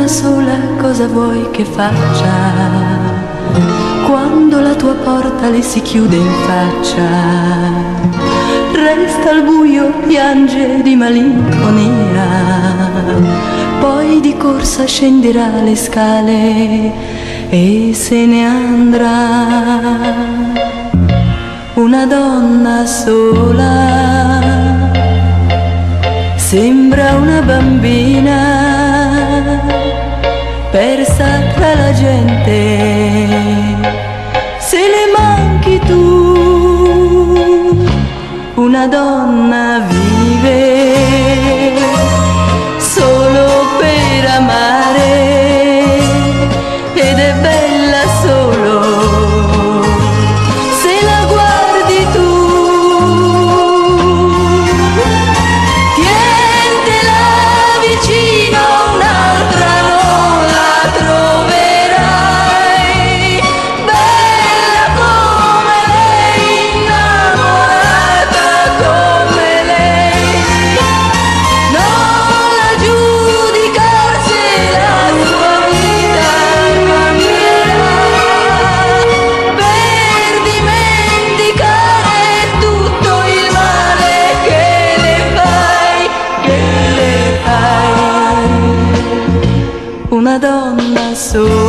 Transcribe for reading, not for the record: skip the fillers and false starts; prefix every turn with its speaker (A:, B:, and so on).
A: donna sola cosa vuoi che faccia quando la tua porta le si chiude in faccia? Resta al buio, piange di malinconia, poi di corsa scenderà le scale e se ne andrà. Una donna sola sembra una bambina persa tra la gente. Se le manchi tu, una donna vive solo per amare ed è bella solo se la guardi tu. Tientela vicino, un'altra non la troverai bella come lei, innamorata come lei. Non la giudicare se la sua vita cambierà per dimenticare tutto il male che le fai, che le fai. Una donna sola